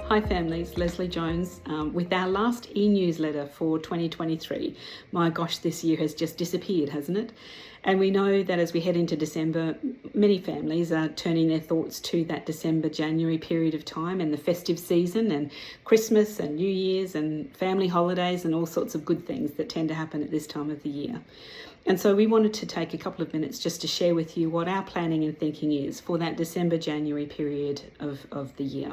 Hi families, Lesley Jones with our last e-newsletter for 2023. My gosh, this year has just disappeared, hasn't it? And we know that as we head into December, many families are turning their thoughts to that December-January period of time and the festive season and Christmas and New Year's and family holidays and all sorts of good things that tend to happen at this time of the year. And so we wanted to take a couple of minutes just to share with you what our planning and thinking is for that December-January period of the year.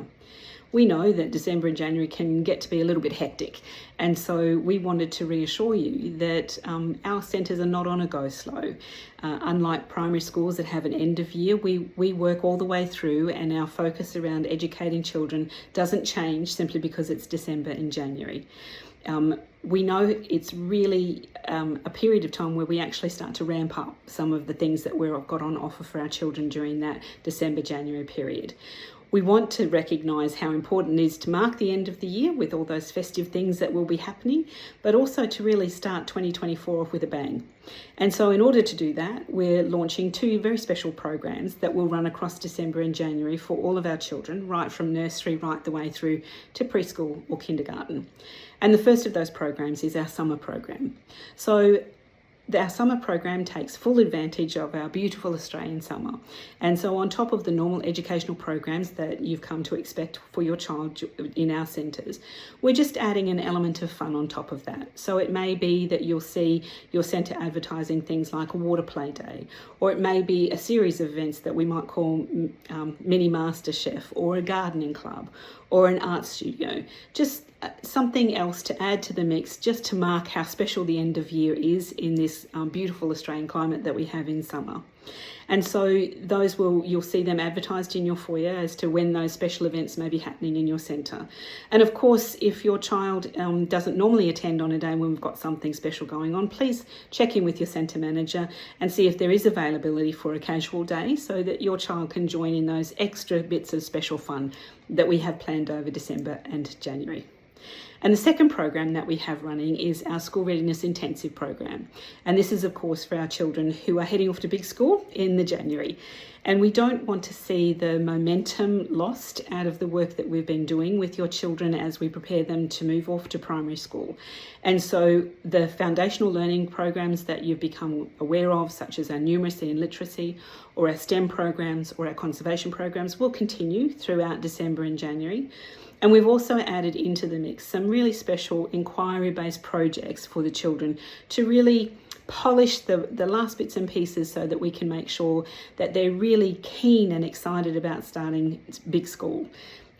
We know that December and January can get to be a little bit hectic, and so we wanted to reassure you that our centres are not on a go slow. Unlike primary schools that have an end of year, we work all the way through, and our focus around educating children doesn't change simply because it's December and January. We know it's really a period of time where we actually start to ramp up some of the things that we've got on offer for our children during that December-January period. We want to recognise how important it is to mark the end of the year with all those festive things that will be happening, but also to really start 2024 off with a bang. And so in order to do that, we're launching two very special programs that will run across December and January for all of our children, right from nursery right the way through to preschool or kindergarten. And the first of those programs is our summer program. So our summer program takes full advantage of our beautiful Australian summer. And so on top of the normal educational programs that you've come to expect for your child in our centres, we're just adding an element of fun on top of that. So it may be that you'll see your centre advertising things like a water play day, or it may be a series of events that we might call mini master chef, or a gardening club, or an art studio. Just something else to add to the mix, just to mark how special the end of year is in this beautiful Australian climate that we have in summer. And so you'll see them advertised in your foyer as to when those special events may be happening in your centre. And of course, if your child doesn't normally attend on a day when we've got something special going on, please check in with your centre manager and see if there is availability for a casual day so that your child can join in those extra bits of special fun that we have planned over December and January. And the second program that we have running is our School Readiness Intensive program. And this is, of course, for our children who are heading off to big school in the January. And we don't want to see the momentum lost out of the work that we've been doing with your children as we prepare them to move off to primary school. And so the foundational learning programs that you've become aware of, such as our numeracy and literacy, or our STEM programs, or our conservation programs, will continue throughout December and January. And we've also added into the mix some really special inquiry-based projects for the children to really polish the last bits and pieces so that we can make sure that they're really keen and excited about starting big school.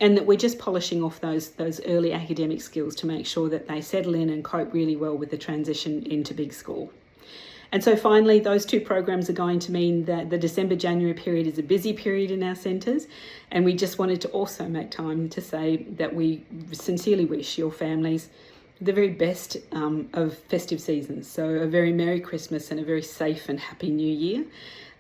And that we're just polishing off those early academic skills to make sure that they settle in and cope really well with the transition into big school. And so finally, those two programs are going to mean that the December-January period is a busy period in our centres. And we just wanted to also make time to say that we sincerely wish your families the very best of festive seasons. So a very Merry Christmas and a very safe and happy New Year.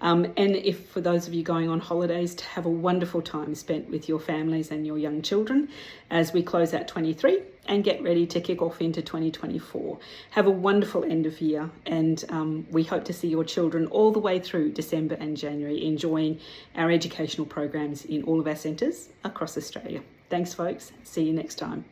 And if for those of you going on holidays, to have a wonderful time spent with your families and your young children as we close out 23 and get ready to kick off into 2024. Have a wonderful end of year, and we hope to see your children all the way through December and January enjoying our educational programs in all of our centres across Australia. Thanks folks, see you next time.